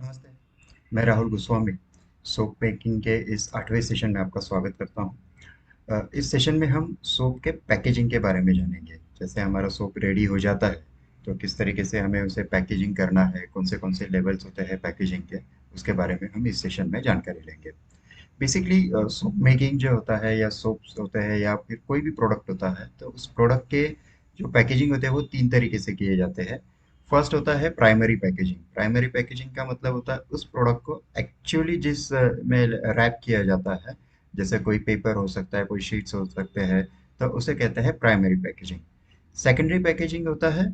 नमस्ते। मैं Rahul Goswami soap making के इस 8वें सेशन में आपका स्वागत करता हूँ। इस सेशन में हम सोप के पैकेजिंग के बारे में जानेंगे। जैसे हमारा सोप रेडी हो जाता है तो किस तरीके से हमें उसे पैकेजिंग करना है, कौन से लेवल्स होते हैं पैकेजिंग के, उसके बारे में हम इस सेशन में जानकारी लेंगे। बेसिकली सोप मेकिंग जो होता है या सोप्स होते हैं या फिर कोई भी प्रोडक्ट होता है तो उस प्रोडक्ट के जो पैकेजिंग होते हैं वो तीन तरीके से किए जाते हैं। फर्स्ट होता है प्राइमरी पैकेजिंग। प्राइमरी पैकेजिंग का मतलब होता है उस प्रोडक्ट को एक्चुअली जिस में रैप किया जाता है, जैसे कोई पेपर हो सकता है, कोई शीट्स हो सकते हैं, तो उसे कहते हैं प्राइमरी पैकेजिंग। सेकेंडरी पैकेजिंग होता है,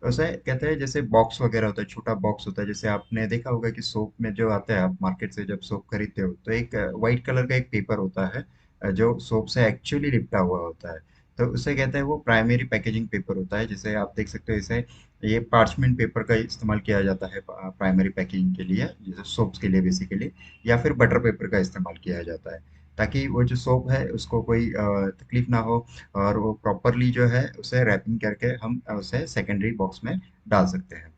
उसे कहते हैं जैसे बॉक्स वगैरह होता है, छोटा बॉक्स होता है। जैसे आपने देखा होगा कि सोप में जो आता है, आप मार्केट से जब सोप खरीदते हो तो एक वाइट कलर का एक पेपर होता है जो सोप से एक्चुअली लिपटा हुआ होता है। तो उसे कहते हैं वो प्राइमरी पैकेजिंग पेपर होता है। जिसे आप देख सकते हो, इसे ये पार्चमेंट पेपर का इस्तेमाल किया जाता है प्राइमरी पैकेजिंग के लिए, जैसे सोप्स के लिए बेसिकली, या फिर बटर पेपर का इस्तेमाल किया जाता है ताकि वो जो सोप है उसको कोई तकलीफ ना हो, और वो प्रॉपरली जो है उसे रैपिंग करके हम उसे सेकेंडरी बॉक्स में डाल सकते हैं।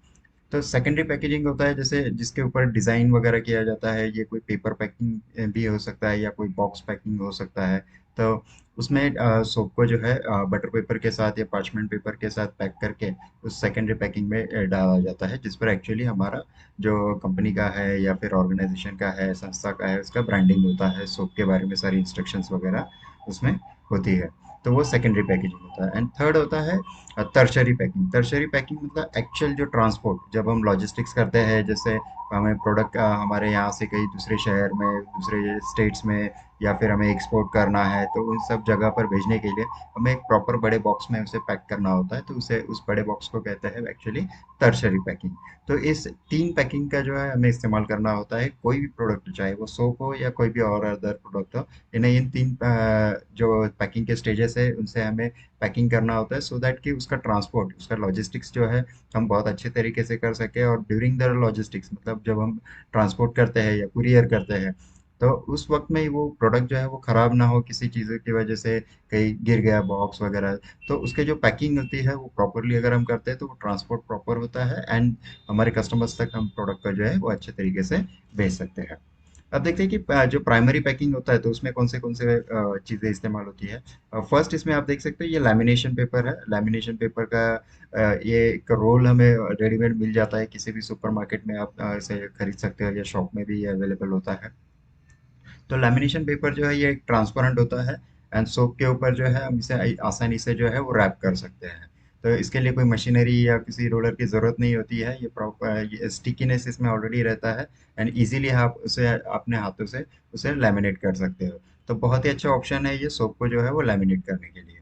तो सेकेंडरी पैकेजिंग होता है जैसे जिसके ऊपर डिज़ाइन वगैरह किया जाता है। ये कोई पेपर पैकिंग भी हो सकता है या कोई बॉक्स पैकिंग हो सकता है। तो उसमें सोप को जो है बटर पेपर के साथ या पार्चमेंट पेपर के साथ पैक करके उस सेकेंडरी पैकिंग में डाला जाता है, जिस पर एक्चुअली हमारा जो कंपनी का है या फिर ऑर्गेनाइजेशन का है, संस्था का है, उसका ब्रांडिंग होता है। सोप के बारे में सारी इंस्ट्रक्शंस वगैरह उसमें होती है। तो वो सेकेंडरी पैकेजिंग होता है। एंड थर्ड होता है टर्शरी पैकिंग। टर्शरी पैकिंग मतलब एक्चुअल जो ट्रांसपोर्ट, जब हम लॉजिस्टिक्स करते हैं, जैसे हमें प्रोडक्ट हमारे यहाँ से कहीं दूसरे शहर में, दूसरे स्टेट्स में, या फिर हमें एक्सपोर्ट करना है, तो उन सब जगह पर भेजने के लिए हमें एक प्रॉपर बड़े बॉक्स में उसे पैक करना होता है। तो उसे उस बड़े बॉक्स को कहते हैं एक्चुअली टर्शरी पैकिंग। तो इस तीन पैकिंग का जो है हमें इस्तेमाल करना होता है। कोई भी प्रोडक्ट, चाहे वो सोप हो या कोई भी और अदर प्रोडक्ट हो, इन्हें इन तीन जो पैकिंग के स्टेजेस है उनसे हमें पैकिंग करना होता है, सो दैट कि उसका ट्रांसपोर्ट, उसका लॉजिस्टिक्स जो है हम बहुत अच्छे तरीके से कर सके। और ड्यूरिंग द लॉजिस्टिक्स मतलब जब हम ट्रांसपोर्ट करते हैं या कुरियर करते हैं, तो उस वक्त में वो प्रोडक्ट जो है वो खराब ना हो किसी चीज़ की वजह से, कहीं गिर गया बॉक्स वगैरह। तो उसके जो पैकिंग होती है वो प्रॉपरली अगर हम करते हैं तो वो ट्रांसपोर्ट प्रॉपर होता है, एंड हमारे कस्टमर्स तक हम प्रोडक्ट का जो है वो अच्छे तरीके से भेज सकते हैं। अब देखते हैं कि जो प्राइमरी पैकिंग होता है तो उसमें कौन से चीज़ें इस्तेमाल होती है। फर्स्ट इसमें आप देख सकते हो ये लैमिनेशन पेपर है। लैमिनेशन पेपर का ये एक रोल हमें रेडीमेड मिल जाता है, किसी भी सुपरमार्केट में आप इसे खरीद सकते हो या शॉप में भी ये अवेलेबल होता है। तो लैमिनेशन पेपर जो है ये एक ट्रांसपेरेंट होता है, एंड सोप के ऊपर जो है हम इसे आसानी से जो है वो रैप कर सकते हैं। तो इसके लिए कोई मशीनरी या किसी रोलर की ज़रूरत नहीं होती है। ये प्रॉपर ये स्टिकीनेस इसमें ऑलरेडी रहता है, एंड इजीली आप उसे अपने हाथों से उसे लैमिनेट कर सकते हो। तो बहुत ही अच्छा ऑप्शन है ये सोप को जो है वो लैमिनेट करने के लिए।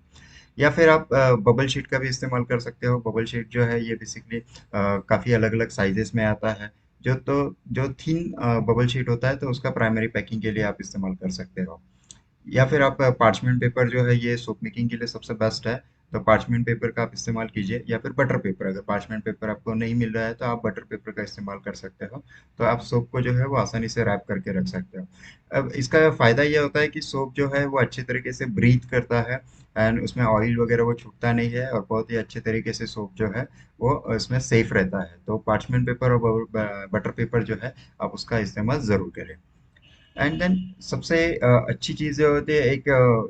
या फिर आप बबल शीट का भी इस्तेमाल कर सकते हो। बबल शीट जो है ये बेसिकली काफ़ी अलग अलग साइजेस में आता है। जो थिन बबल शीट होता है तो उसका प्राइमरी पैकिंग के लिए आप इस्तेमाल कर सकते हो। या फिर आप पार्चमेंट पेपर जो है ये सोप मेकिंग के लिए सबसे बेस्ट है। तो पार्चमेंट पेपर का आप इस्तेमाल कीजिए, या फिर बटर पेपर। अगर पार्चमेंट पेपर आपको नहीं मिल रहा है तो आप बटर पेपर का इस्तेमाल कर सकते हो। तो आप सोप को जो है वो आसानी से रैप करके रख सकते हो। अब इसका फ़ायदा ये होता है कि सोप जो है वो अच्छे तरीके से ब्रीथ करता है, एंड उसमें ऑयल वगैरह वो छूटता नहीं है, और बहुत ही अच्छे तरीके से सोप जो है वो इसमें सेफ रहता है। तो पार्चमेंट पेपर और बटर पेपर जो है आप उसका इस्तेमाल ज़रूर करें। एंड देन सबसे अच्छी चीज़ें होती है, एक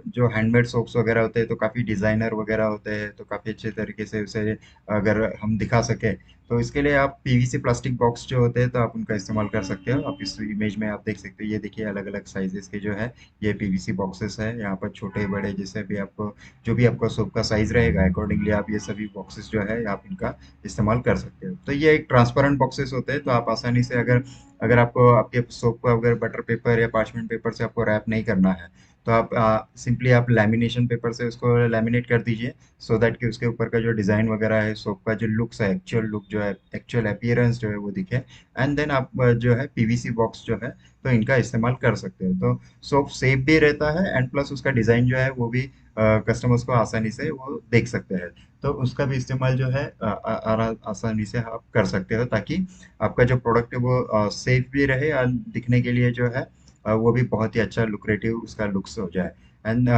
जो हैंडमेड सोप्स वगैरह होते हैं तो काफ़ी डिज़ाइनर वगैरह होते हैं, तो काफ़ी अच्छे तरीके से उसे अगर हम दिखा सकें, तो इसके लिए आप पीवीसी प्लास्टिक बॉक्स जो होते हैं तो आप उनका इस्तेमाल कर सकते हो। आप इस इमेज में आप देख सकते हो, ये देखिए अलग अलग साइजेस के जो है ये पीवीसी बॉक्सेस है। यहाँ पर छोटे बड़े जैसे भी आपको, जो भी आपका सोप का साइज रहेगा अकॉर्डिंगली आप ये सभी बॉक्सेस जो है आप इनका इस्तेमाल कर सकते हो। तो ये एक ट्रांसपेरेंट बॉक्सेस होते हैं, तो आप आसानी से अगर अगर आपको आपके सोप को अगर बटर पेपर या पार्चमेंट पेपर से आपको रैप नहीं करना है, तो आप सिंपली आप लैमिनेशन पेपर से उसको लैमिनेट कर दीजिए, सो दैट कि उसके ऊपर का जो डिज़ाइन वगैरह है, सोप का जो लुक्स है, एक्चुअल लुक जो है, एक्चुअल अपीयरेंस जो है वो दिखे। एंड देन आप जो है पीवीसी बॉक्स जो है तो इनका इस्तेमाल कर सकते हो। तो सोप सेफ भी रहता है, एंड प्लस उसका डिज़ाइन जो है वो भी कस्टमर्स को आसानी से वो देख सकते हैं। तो उसका भी इस्तेमाल जो है आसानी से आप कर सकते हो, ताकि आपका जो प्रोडक्ट है वो सेफ भी रहे, और दिखने के लिए जो है वो भी बहुत ही अच्छा लुक्रेटिव उसका लुक्स हो जाए। एंड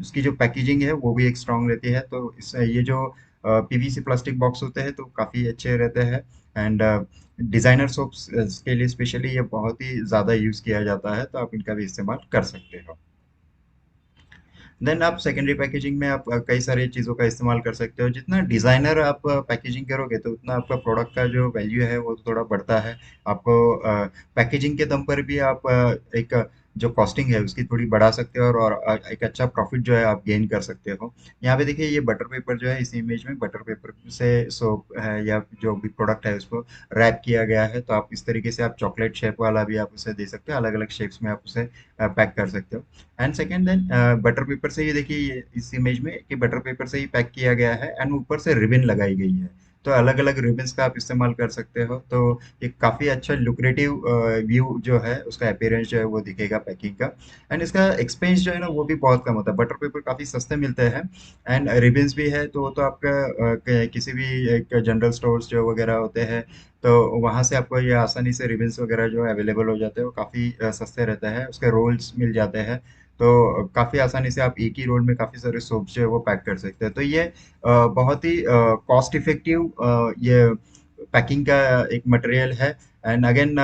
उसकी जो पैकेजिंग है वो भी एक स्ट्रांग रहती है। तो इस ये जो पीवीसी प्लास्टिक बॉक्स होते हैं तो काफ़ी अच्छे रहते हैं, एंड डिज़ाइनर सोप्स के लिए स्पेशली ये बहुत ही ज़्यादा यूज़ किया जाता है, तो आप इनका भी इस्तेमाल कर सकते हो। देन आप सेकेंडरी पैकेजिंग में आप कई सारी चीज़ों का इस्तेमाल कर सकते हो। जितना डिज़ाइनर आप पैकेजिंग करोगे तो उतना आपका प्रोडक्ट का जो वैल्यू है वो थोड़ा बढ़ता है। आपको पैकेजिंग के दम पर भी आप एक जो कॉस्टिंग है उसकी थोड़ी बढ़ा सकते हो, और एक अच्छा प्रॉफिट जो है आप गेन कर सकते हो। यहाँ पे देखिए, ये बटर पेपर जो है, इस इमेज में बटर पेपर से सोप है या जो भी प्रोडक्ट है उसको रैप किया गया है। तो आप इस तरीके से आप चॉकलेट शेप वाला भी आप उसे दे सकते हो, अलग अलग शेप्स में आप उसे पैक कर सकते हो। And second, then butter paper से, ये देखिए, ये इस इमेज में कि बटर पेपर से ही पैक किया गया है एंड ऊपर से रिबन लगाई गई है। तो अलग अलग रिबन्स का आप इस्तेमाल कर सकते हो, तो ये काफ़ी अच्छा लुक्रेटिव व्यू जो है उसका अपीयरेंस जो है वो दिखेगा पैकिंग का। एंड इसका एक्सपेंस जो है ना वो भी बहुत कम होता है। बटर पेपर काफ़ी सस्ते मिलते हैं, एंड रिबन्स भी है तो वो तो आपका किसी भी एक जनरल स्टोर्स जो वगैरह होते हैं, तो वहाँ से आपको ये आसानी से रिबन्स वगैरह जो अवेलेबल हो जाते हैं, वो काफ़ी सस्ते रहते हैं, उसके रोल्स मिल जाते हैं। तो काफ़ी आसानी से आप एक ही रोल में काफ़ी सारे सोप्स जो है वो पैक कर सकते हैं। तो ये बहुत ही कॉस्ट इफेक्टिव ये पैकिंग का एक मटेरियल है। एंड अगेन,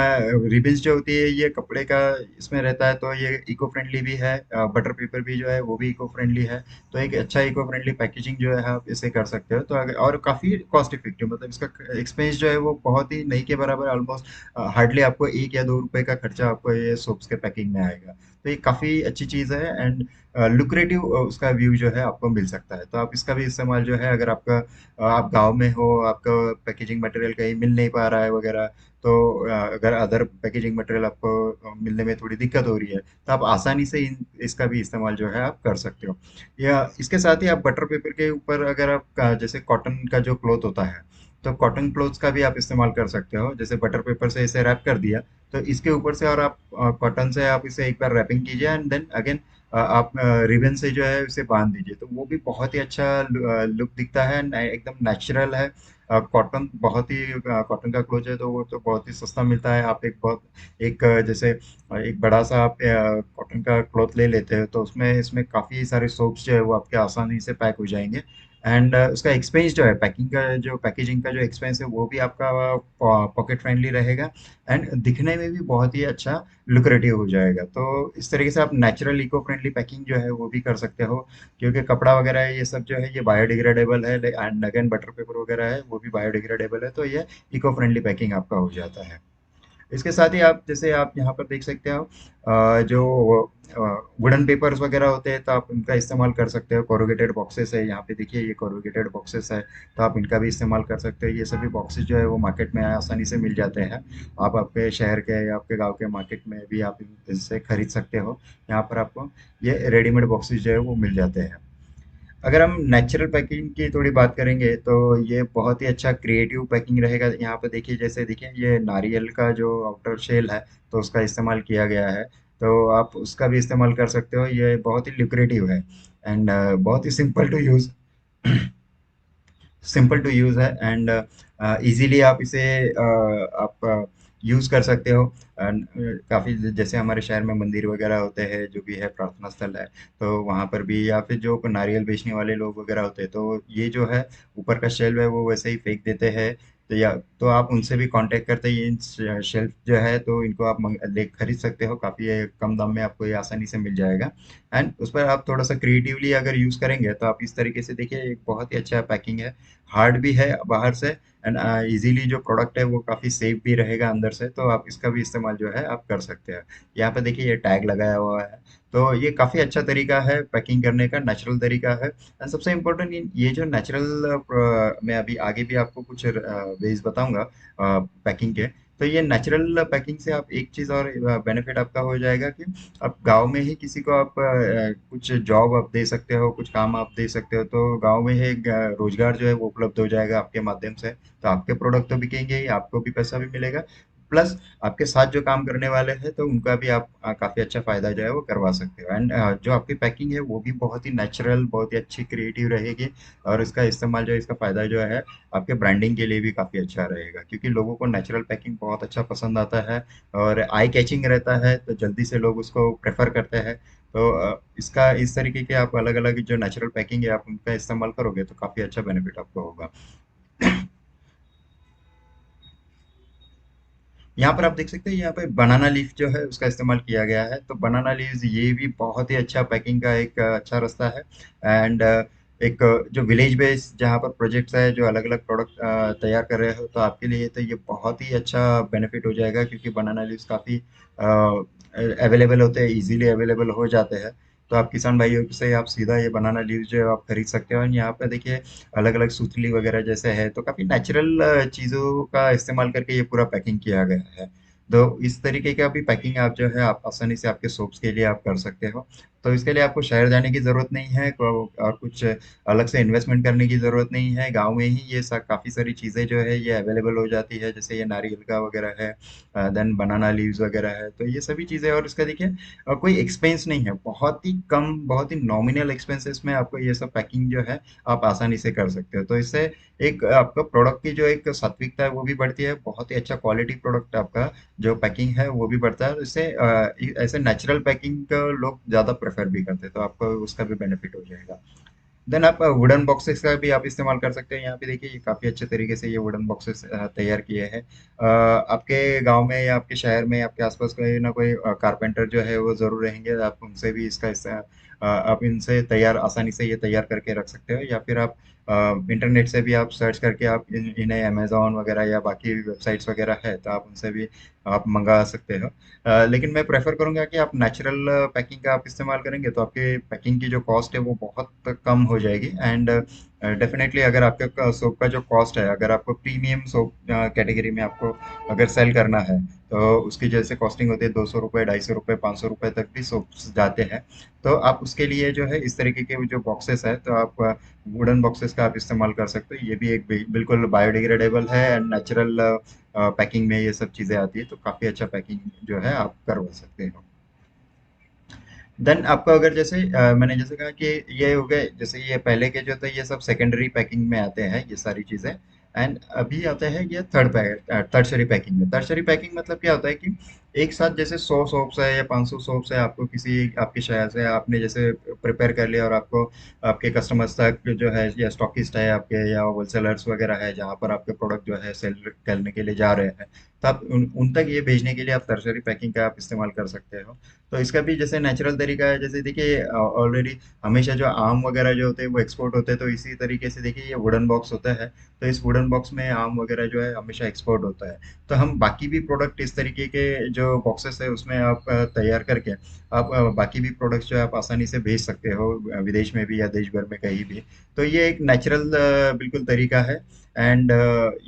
रिबन्स जो होती है ये कपड़े का इसमें रहता है, तो ये इको फ्रेंडली भी है। बटर पेपर भी जो है वो भी इको फ्रेंडली है। तो एक अच्छा इको फ्रेंडली पैकेजिंग जो है आप इसे कर सकते हो। तो अगर, और काफ़ी कॉस्ट इफेक्टिव, मतलब इसका एक्सपेंस जो है वो बहुत ही नहीं के बराबर, ऑलमोस्ट हार्डली आपको 1 या 2 रुपए का खर्चा आपको ये सोप्स के पैकिंग में आएगा। तो ये काफ़ी अच्छी चीज़ है, एंड लुक्रेटिव उसका व्यू जो है आपको मिल सकता है। तो आप इसका भी इस्तेमाल जो है, अगर आपका आप गांव में हो, आपका पैकेजिंग मटेरियल कहीं मिल नहीं पा रहा है वगैरह, तो अगर अदर पैकेजिंग मटेरियल आपको मिलने में थोड़ी दिक्कत हो रही है, तो आप आसानी से इसका भी इस्तेमाल जो है आप कर सकते हो। या इसके साथ ही आप बटर पेपर के ऊपर, अगर आप जैसे कॉटन का जो क्लॉथ होता है, तो कॉटन क्लोथ्स का भी आप इस्तेमाल कर सकते हो। जैसे बटर पेपर से इसे रैप कर दिया, तो इसके ऊपर से, और आप कॉटन से आप इसे एक बार रैपिंग कीजिए, एंड देन अगेन आप रिबन से जो है उसे बांध दीजिए, तो वो भी बहुत ही अच्छा लुक दिखता है, एकदम नेचुरल है। कॉटन बहुत ही कॉटन का क्लोथ है तो वो तो बहुत ही सस्ता मिलता है। आप एक जैसे एक बड़ा सा आप कॉटन का क्लॉथ ले लेते हो, तो उसमें इसमें काफ़ी सारे सोप्स जो है वो आपके आसानी से पैक हो जाएंगे। एंड उसका एक्सपेंस जो है, पैकिंग का जो पैकेजिंग का जो एक्सपेंस है वो भी आपका पॉकेट फ्रेंडली रहेगा, एंड दिखने में भी बहुत ही अच्छा लुक्रेटिव हो जाएगा। तो इस तरीके से आप नेचुरल इको फ्रेंडली पैकिंग जो है वो भी कर सकते हो, क्योंकि कपड़ा वगैरह है ये सब जो है ये बायोडिग्रेडेबल है, एंड अगेन बटर पेपर वगैरह है वो भी बायोडिग्रेडेबल है, तो ये इको फ्रेंडली पैकिंग आपका हो जाता है। इसके साथ ही आप, जैसे आप यहाँ पर देख सकते हो, जो वुडन पेपर्स वगैरह होते हैं तो आप उनका इस्तेमाल कर सकते हो। कोरुगेटेड बॉक्सेस है, यहाँ पे देखिए ये कोरुगेटेड बॉक्सेस है, तो आप इनका भी इस्तेमाल कर सकते हो। ये सभी बॉक्सेस जो है वो मार्केट में आसानी से मिल जाते हैं। आप आपके शहर के या आपके गांव के मार्केट में भी आप इनसे खरीद सकते हो। यहाँ पर आपको ये रेडीमेड बॉक्सेस जो है वो मिल जाते हैं। अगर हम नेचुरल पैकिंग की थोड़ी बात करेंगे, तो ये बहुत ही अच्छा क्रिएटिव पैकिंग रहेगा। यहाँ पे देखिए, जैसे देखिए ये नारियल का जो आउटर शेल है, तो उसका इस्तेमाल किया गया है, तो आप उसका भी इस्तेमाल कर सकते हो। ये बहुत ही लुक्रेटिव है, एंड बहुत ही सिंपल टू यूज़ है, एंड इजीली आप इसे आप यूज़ कर सकते हो। काफ़ी, जैसे हमारे शहर में मंदिर वगैरह होते हैं, जो भी है प्रार्थना स्थल है, तो वहाँ पर भी, या फिर जो नारियल बेचने वाले लोग वगैरह होते हैं, तो ये जो है ऊपर का शेल्फ है वो वैसे ही फेंक देते हैं। तो या तो आप उनसे भी कांटेक्ट करते ही इन शेल्फ जो है तो इनको आप ले खरीद सकते हो, काफ़ी कम दाम में आपको ये आसानी से मिल जाएगा। एंड उस पर आप थोड़ा सा क्रिएटिवली अगर यूज़ करेंगे तो आप इस तरीके से देखिए, एक बहुत ही अच्छा पैकिंग है। हार्ड भी है बाहर से, एंड इजीली जो प्रोडक्ट है वो काफ़ी सेफ भी रहेगा अंदर से, तो आप इसका भी इस्तेमाल जो है आप कर सकते हैं। यहाँ पे देखिए ये टैग लगाया हुआ है, तो ये काफ़ी अच्छा तरीका है पैकिंग करने का, नेचुरल तरीका है। एंड सबसे इम्पोर्टेंट, ये जो नेचुरल, मैं अभी आगे भी आपको कुछ वेज बताऊंगा पैकिंग के। तो ये नेचुरल पैकिंग से आप एक चीज़ और बेनिफिट आपका हो जाएगा कि आप गांव में ही किसी को आप कुछ जॉब आप दे सकते हो, कुछ काम आप दे सकते हो, तो गांव में ही रोजगार जो है वो उपलब्ध हो जाएगा आपके माध्यम से। तो आपके प्रोडक्ट तो बिकेंगे ही, आपको भी पैसा भी मिलेगा, प्लस आपके साथ जो काम करने वाले हैं तो उनका भी आप काफ़ी अच्छा फ़ायदा जो है वो करवा सकते हो। एंड जो आपकी पैकिंग है वो भी बहुत ही नेचुरल, बहुत ही अच्छी क्रिएटिव रहेगी, और इसका इस्तेमाल जो है, इसका फ़ायदा जो है आपके ब्रांडिंग के लिए भी काफ़ी अच्छा रहेगा, क्योंकि लोगों को नेचुरल पैकिंग बहुत अच्छा पसंद आता है, और आई कैचिंग रहता है, तो जल्दी से लोग उसको प्रेफर करते हैं। तो इसका इस तरीके के आप अलग अलग जो नेचुरल पैकिंग है आप उनका इस्तेमाल करोगे तो काफ़ी अच्छा बेनिफिट आपको होगा। यहाँ पर आप देख सकते हैं, यहाँ पे बनाना लीफ जो है उसका इस्तेमाल किया गया है। तो बनाना लीव्स ये भी बहुत ही अच्छा पैकिंग का एक अच्छा रास्ता है। एंड एक जो विलेज बेस्ड जहाँ पर प्रोजेक्ट्स है जो अलग अलग प्रोडक्ट तैयार कर रहे हो, तो आपके लिए तो ये बहुत ही अच्छा बेनिफिट हो जाएगा, क्योंकि बनाना लीव्स काफ़ी अवेलेबल होते हैं, इजीली अवेलेबल हो जाते हैं। तो आप किसान भाइयों से आप सीधा ये बनाना लीव्स जो है आप खरीद सकते हो। और यहाँ पे देखिए अलग अलग सूतली वगैरह जैसे है, तो काफी नेचुरल चीजों का इस्तेमाल करके ये पूरा पैकिंग किया गया है। तो इस तरीके का भी पैकिंग आप जो है आप आसानी से आपके सोप्स के लिए आप कर सकते हो। तो इसके लिए आपको शहर जाने की जरूरत नहीं है, और कुछ अलग से इन्वेस्टमेंट करने की जरूरत नहीं है। गांव में ही ये काफी सारी चीजें जो है ये अवेलेबल हो जाती है, जैसे ये नारियल का वगैरह है, देन बनाना लीव्स वगैरह है। तो ये सभी चीजें, और इसका देखिए कोई एक्सपेंस नहीं है, बहुत ही कम, बहुत ही नॉमिनल एक्सपेंसेस में आपको ये सब पैकिंग जो है आप आसानी से कर सकते हो। तो इससे एक आपका प्रोडक्ट की जो एक सात्विकता है वो भी बढ़ती है, बहुत ही अच्छा क्वालिटी प्रोडक्ट आपका जो पैकिंग है वो भी बढ़ता है। इससे ऐसे नेचुरल पैकिंग का लोग ज़्यादा प्रेफर भी करते हैं, तो आपको उसका भी बेनिफिट हो जाएगा। देन आप वुडन बॉक्सेस का भी आप इस्तेमाल कर सकते हैं। यहाँ पे देखिए ये काफ़ी अच्छे तरीके से ये वुडन बॉक्सेस तैयार किए हैं। आपके गांव में या आपके शहर में आपके आसपास कोई ना कोई कारपेंटर जो है वो ज़रूर रहेंगे, आप उनसे भी आप इनसे तैयार आसानी से ये तैयार करके रख सकते हो। या फिर आप इंटरनेट से भी आप सर्च करके आप इन्हें अमेजोन वगैरह या बाकी वेबसाइट्स वगैरह है तो आप उनसे भी आप मंगा सकते हो। लेकिन मैं प्रेफर करूंगा कि आप नेचुरल पैकिंग का आप इस्तेमाल करेंगे तो आपके पैकिंग की जो कॉस्ट है वो बहुत कम हो जाएगी। एंड डेफिनेटली अगर आपके सोप का जो कॉस्ट है, अगर आपको प्रीमियम सोप कैटेगरी में आपको अगर सेल करना है, तो उसकी जैसे कॉस्टिंग होती है 200 रुपये, 250 रुपये, 500 रुपये तक भी सोप्स जाते हैं। तो आप उसके लिए जो है इस तरीके के जो बॉक्सेस है, तो आप वुडन बॉक्सेस का आप इस्तेमाल कर सकते हो। ये भी एक बिल्कुल बायोडिग्रेडेबल है एंड नेचुरल पैकिंग में ये सब चीज़ें आती है, तो काफ़ी अच्छा पैकिंग जो है आप करवा सकते हो। देन आपको अगर जैसे मैंने जैसे कहा कि ये हो गए, जैसे ये पहले के जो थे ये सब सेकेंडरी पैकिंग में आते हैं ये सारी चीज़ें। एंड अभी आता है ये टर्शरी पैकिंग में। टर्शरी पैकिंग मतलब क्या होता है कि एक साथ जैसे 100 सोप्स है या 500 सोप्स है, आपको किसी आपके शहर से आपने जैसे प्रिपेयर कर लिया और आपको आपके कस्टमर्स तक जो है या स्टॉकिस्ट है आपके या होलसेलर्स वगैरह है जहाँ पर आपके प्रोडक्ट जो है सेल करने के लिए जा रहे हैं, तो आप उन तक ये भेजने के लिए आप टर्शरी पैकिंग का आप इस्तेमाल कर सकते हो। तो इसका भी जैसे नेचुरल तरीका है, जैसे देखिए ऑलरेडी हमेशा जो आम वगैरह जो होते हैं वो एक्सपोर्ट होते हैं, तो इसी तरीके से देखिए ये वुडन बॉक्स होता है। तो इस वुडन बॉक्स में आम वगैरह जो है हमेशा एक्सपोर्ट होता है। तो हम बाकी भी प्रोडक्ट इस तरीके के जो बॉक्सेस है उसमें आप तैयार करके आप बाकी भी प्रोडक्ट्स जो है आप आसानी से भेज सकते हो, विदेश में भी या देश भर में कहीं भी। तो ये एक नेचुरल बिल्कुल तरीका है। एंड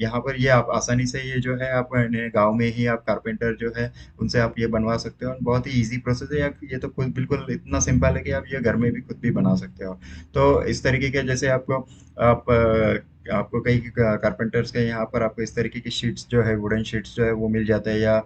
यहाँ पर ये आप आसानी से ये जो है आप गांव में ही आप कारपेंटर जो है उनसे आप ये बनवा सकते हो। और बहुत ही इजी प्रोसेस है, या ये तो खुद बिल्कुल इतना सिंपल है कि आप ये घर में भी खुद भी बना सकते हो। तो इस तरीके के जैसे आपको कई कारपेंटर्स के यहाँ पर आपको इस तरीके की शीट्स जो है वुडन शीट्स जो है वो मिल जाते हैं, या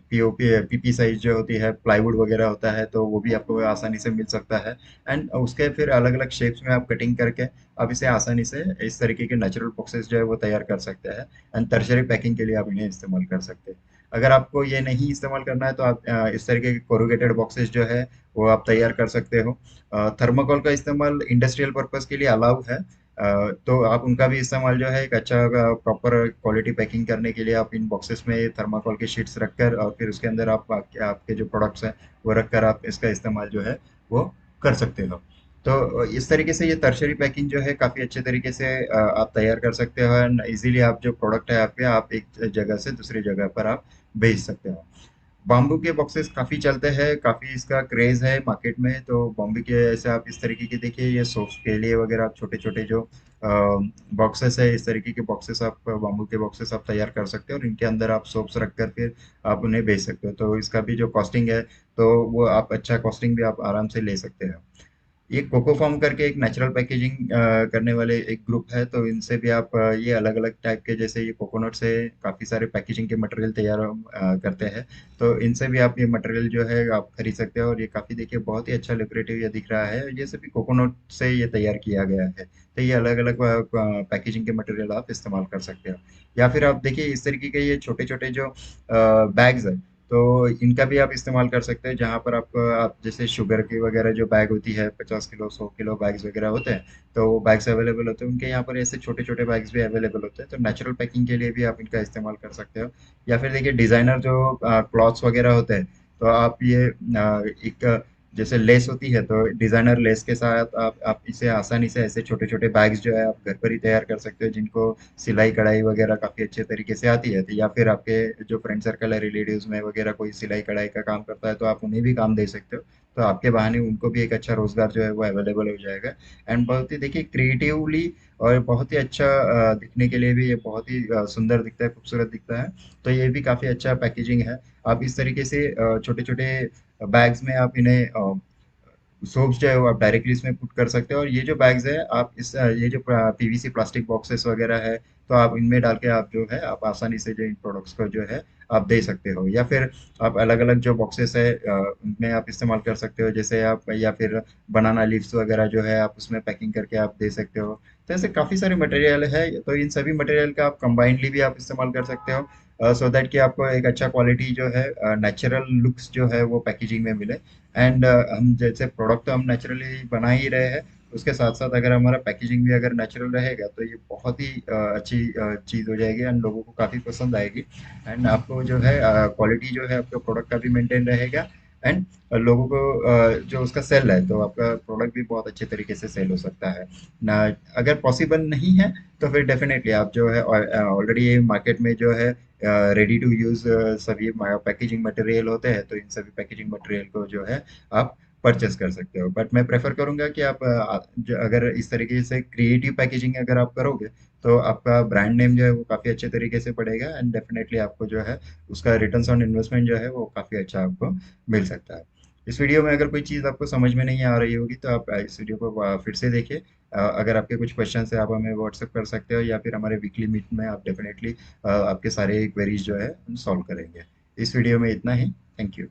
पीओपी पीपी साइज जो होती है प्लाईवुड वगैरह होता है, तो वो भी आपको आसानी से मिल सकता है। एंड उसके फिर अलग अलग शेप्स में आप कटिंग करके आप इसे आसानी से इस तरीके के नेचुरल बॉक्सेस जो है वो तैयार कर सकते हैं। एंड टर्शरी पैकिंग के लिए आप इन्हें इस्तेमाल कर सकते हैं। अगर आपको ये नहीं इस्तेमाल करना है तो आप इस तरीके के कोरुगेटेड बॉक्सेस जो है वो आप तैयार कर सकते हो। थर्माकोल का इस्तेमाल इंडस्ट्रियल पर्पस के लिए अलाउ है। तो आप उनका भी इस्तेमाल जो है एक अच्छा प्रॉपर क्वालिटी पैकिंग करने के लिए आप इन बॉक्सेस में थर्माकोल की शीट्स रखकर और फिर उसके अंदर आपके जो प्रोडक्ट्स हैं वो रखकर आप इसका इस्तेमाल जो है वो कर सकते हो। तो इस तरीके से ये टर्शरी पैकिंग जो है काफ़ी अच्छे तरीके से आप तैयार कर सकते हो, एंड इजीली आप जो प्रोडक्ट है आपके आप एक जगह से दूसरी जगह पर आप भेज सकते हो। बॉम्बू के बॉक्सेस काफ़ी चलते हैं, काफ़ी इसका क्रेज़ है मार्केट में। तो बॉम्बे के ऐसे आप इस तरीके के देखिए ये सोप्स के लिए वगैरह आप छोटे छोटे जो बॉक्सेस है, इस तरीके के बॉक्सेस आप बॉम्बू के बॉक्सेस आप तैयार कर सकते हो और इनके अंदर आप सोप्स रख कर फिर आप उन्हें बेच सकते हो। तो इसका भी जो कॉस्टिंग है, तो वो आप अच्छा कॉस्टिंग भी आप आराम से ले सकते हो। ये कोको फॉर्म करके एक नेचुरल पैकेजिंग करने वाले एक ग्रुप है, तो इनसे भी आप ये अलग अलग टाइप के जैसे ये कोकोनट से काफ़ी सारे पैकेजिंग के मटेरियल तैयार करते हैं। तो इनसे भी आप ये मटेरियल जो है आप खरीद सकते हो, और ये काफ़ी देखिए बहुत ही अच्छा लुक्रेटिव ये दिख रहा है, और ये सभी कोकोनट से ये तैयार किया गया है। तो ये अलग अलग पैकेजिंग के मटेरियल आप इस्तेमाल कर सकते हो। या फिर आप देखिए इस तरीके के ये छोटे छोटे जो बैग्स है, तो इनका भी आप इस्तेमाल कर सकते हैं, जहाँ पर आप जैसे शुगर की वगैरह जो बैग होती है, 50 किलो 100 किलो बैग्स वगैरह होते हैं, तो वो बैग्स अवेलेबल होते हैं उनके यहाँ पर। ऐसे छोटे छोटे बैग्स भी अवेलेबल होते हैं, तो नेचुरल पैकिंग के लिए भी आप इनका इस्तेमाल कर सकते हो। या फिर देखिए डिज़ाइनर जो क्लॉथ्स वगैरह होते हैं, तो आप ये एक जैसे लेस होती है, तो डिजाइनर लेस के साथ आप इसे आसानी से ऐसे छोटे छोटे बैग्स जो है आप घर पर ही तैयार कर सकते हो, जिनको सिलाई कढ़ाई वगैरह काफी अच्छे तरीके से आती है। तो या फिर आपके जो फ्रेंड सर्कल है, रिलेटिव्स में वगैरह कोई सिलाई कढ़ाई का काम करता है, तो आप उन्हें भी काम दे सकते हो। तो आपके बहाने उनको भी एक अच्छा रोजगार जो है वो अवेलेबल हो जाएगा। एंड बहुत ही देखिए क्रिएटिवली और बहुत ही अच्छा दिखने के लिए भी ये बहुत ही सुंदर दिखता है, खूबसूरत दिखता है। तो ये भी काफी अच्छा पैकेजिंग है। आप इस तरीके से छोटे छोटे बैग्स में आप इन्हें सोप्स जो है वो आप डायरेक्टली इसमें पुट कर सकते हो। और ये जो बैग्स है, आप ये जो पीवीसी प्लास्टिक बॉक्सेस वगैरह है, तो आप इनमें डाल के आप जो है आप आसानी से जो इन प्रोडक्ट्स को जो है आप दे सकते हो। या फिर आप अलग अलग जो बॉक्सेस है उनमें आप इस्तेमाल कर सकते हो, जैसे आप या फिर बनाना लीव्स वगैरह जो है आप उसमें पैकिंग करके आप दे सकते हो। तो ऐसे काफ़ी सारे मटेरियल है, तो इन सभी मटेरियल का आप कंबाइंडली भी आप इस्तेमाल कर सकते हो, सो दैट कि आपको एक अच्छा क्वालिटी जो है, नेचुरल लुक्स जो है वो पैकेजिंग में मिले। एंड हम जैसे प्रोडक्ट तो हम नेचुरली बना ही रहे हैं, उसके साथ साथ अगर हमारा पैकेजिंग भी अगर नेचुरल रहेगा, तो ये बहुत ही अच्छी चीज़ हो जाएगी एंड लोगों को काफ़ी पसंद आएगी। एंड आपको जो है क्वालिटी जो है आपका प्रोडक्ट का भी मेंटेन रहेगा। एंड लोगों को जो उसका सेल है, तो आपका प्रोडक्ट भी बहुत अच्छे तरीके से सेल हो सकता है ना। अगर पॉसिबल नहीं है, तो फिर डेफिनेटली आप जो है ऑलरेडी मार्केट में जो है रेडी टू यूज सभी पैकेजिंग मटेरियल होते हैं, तो इन सभी पैकेजिंग मटेरियल को जो है आप परचेस कर सकते हो। बट मैं प्रेफर करूंगा कि आप अगर इस तरीके से क्रिएटिव पैकेजिंग अगर आप करोगे, तो आपका ब्रांड नेम जो है वो काफ़ी अच्छे तरीके से बढ़ेगा। एंड डेफिनेटली आपको जो है उसका रिटर्न्स ऑन इन्वेस्टमेंट जो है वो काफ़ी अच्छा आपको मिल सकता है। इस वीडियो में अगर कोई चीज़ आपको समझ में नहीं आ रही होगी, तो आप इस वीडियो को फिर से देखिए। अगर आपके कुछ क्वेश्चन है, आप हमें व्हाट्सएप कर सकते हो, या फिर हमारे वीकली मीट में आप डेफिनेटली आपके सारे क्वेरीज जो है हम सॉल्व करेंगे। इस वीडियो में इतना ही। Thank you.